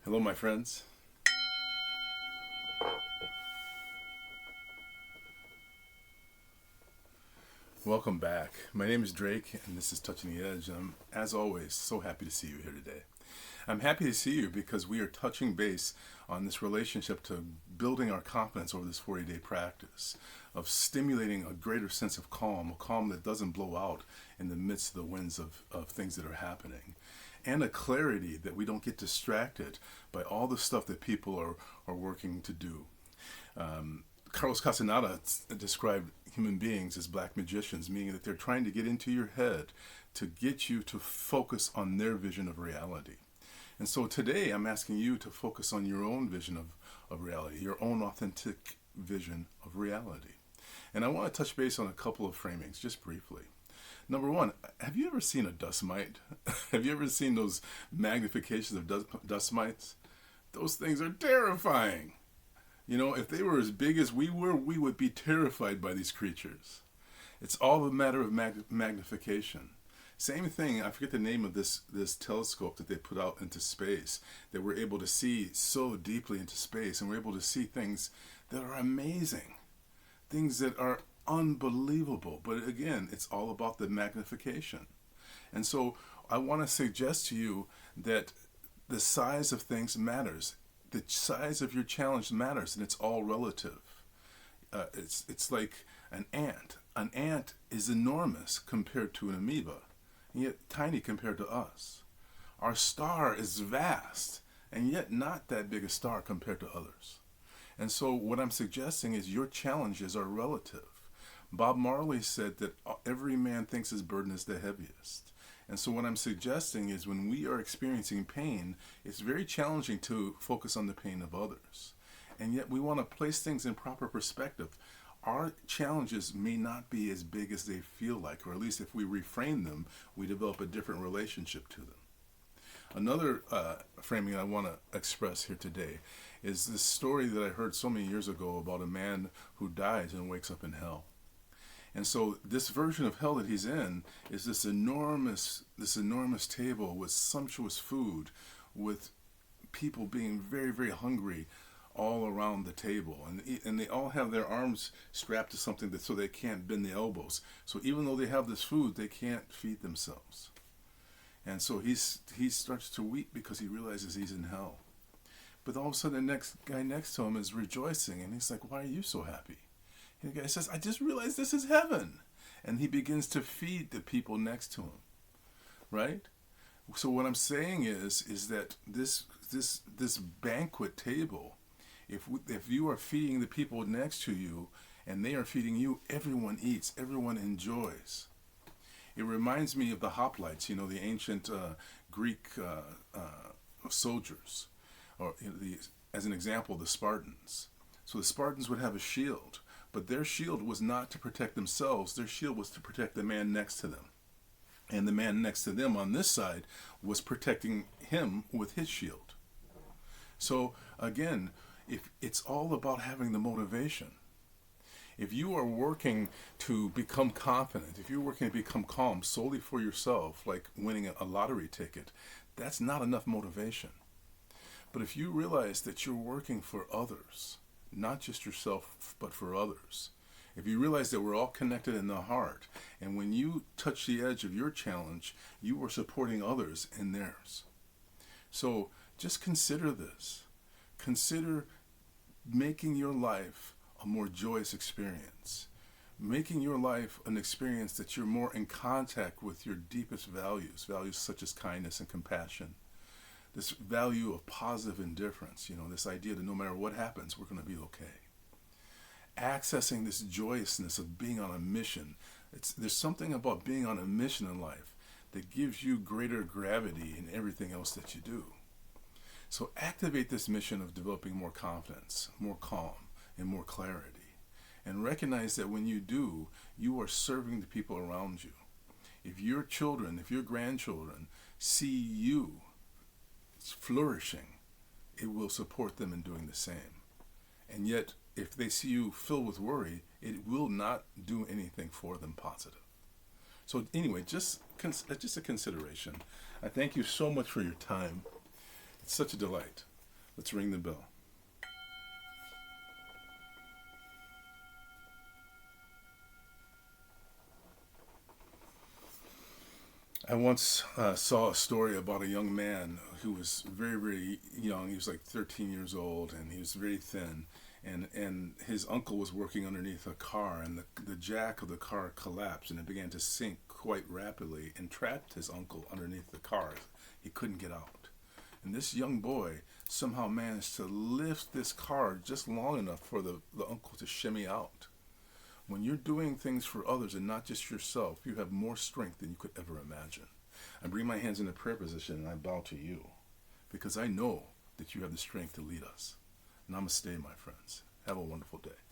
Hello, my friends. Welcome back. My name is Drake, and this is Touching the Edge. I'm, as always, so happy to see you here today. I'm happy to see you because we are touching base on this relationship to building our confidence over this 40-day practice of stimulating a greater sense of calm, a calm that doesn't blow out in the midst of the winds of things that are happening, and a clarity that we don't get distracted by all the stuff that people are working to do. Carlos Castaneda described human beings as black magicians, meaning that they're trying to get into your head to get you to focus on their vision of reality. And so today I'm asking you to focus on your own vision of reality, your own authentic vision of reality. And I want to touch base on a couple of framings just briefly. Number one, have you ever seen a dust mite? Have you ever seen those magnifications of dust mites? Those things are terrifying. You know, if they were as big as we were, we would be terrified by these creatures. It's all a matter of magnification. Same thing, I forget the name of this telescope that they put out into space, that we're able to see so deeply into space, and we're able to see things that are amazing, things that are unbelievable. But again, it's all about the magnification. And so I want to suggest to you that the size of things matters. The size of your challenge matters, and it's all relative. It's like an ant. An ant is enormous compared to an amoeba, and yet tiny compared to us. Our star is vast, and yet not that big a star compared to others. And so what I'm suggesting is your challenges are relative. Bob Marley said that every man thinks his burden is the heaviest. And so what I'm suggesting is when we are experiencing pain, it's very challenging to focus on the pain of others. And yet we want to place things in proper perspective. Our challenges may not be as big as they feel like, or at least if we reframe them, we develop a different relationship to them. Another framing I want to express here today is this story that I heard so many years ago about a man who dies and wakes up in hell. And so this version of hell that he's in is this enormous table with sumptuous food, with people being very, very hungry all around the table. And they all have their arms strapped to something so they can't bend the elbows. So even though they have this food, they can't feed themselves. And so he starts to weep because he realizes he's in hell. But all of a sudden the next guy next to him is rejoicing, and he's like, "Why are you so happy?" And the guy says, "I just realized this is heaven." And he begins to feed the people next to him, right? So what I'm saying is that this banquet table, if you are feeding the people next to you and they are feeding you, everyone eats, everyone enjoys. It reminds me of the hoplites, you know, the ancient Greek soldiers, or as an example, the Spartans. So the Spartans would have a shield. But their shield was not to protect themselves. Their shield was to protect the man next to them. And the man next to them on this side was protecting him with his shield. So again, if it's all about having the motivation. If you are working to become confident, if you're working to become calm solely for yourself, like winning a lottery ticket, that's not enough motivation. But if you realize that you're working for others, not just yourself, but for others. If you realize that we're all connected in the heart, and when you touch the edge of your challenge, you are supporting others in theirs. So just consider this. Consider making your life a more joyous experience. Making your life an experience that you're more in contact with your deepest values, values such as kindness and compassion. This value of positive indifference, you know, this idea that no matter what happens, we're going to be okay. Accessing this joyousness of being on a mission. There's something about being on a mission in life that gives you greater gravity in everything else that you do. So activate this mission of developing more confidence, more calm, and more clarity. And recognize that when you do, you are serving the people around you. If your children, if your grandchildren see you flourishing, it will support them in doing the same. And yet, if they see you filled with worry, it will not do anything for them positive. So anyway, just a consideration. I thank you so much for your time. It's such a delight. Let's ring the bell. I once saw a story about a young man who was very, very young. He was like 13 years old, and he was very thin. And his uncle was working underneath a car, and the jack of the car collapsed, and it began to sink quite rapidly and trapped his uncle underneath the car. He couldn't get out. And this young boy somehow managed to lift this car just long enough for the uncle to shimmy out. When you're doing things for others and not just yourself, you have more strength than you could ever imagine. I bring my hands in a prayer position and I bow to you because I know that you have the strength to lead us. Namaste, my friends. Have a wonderful day.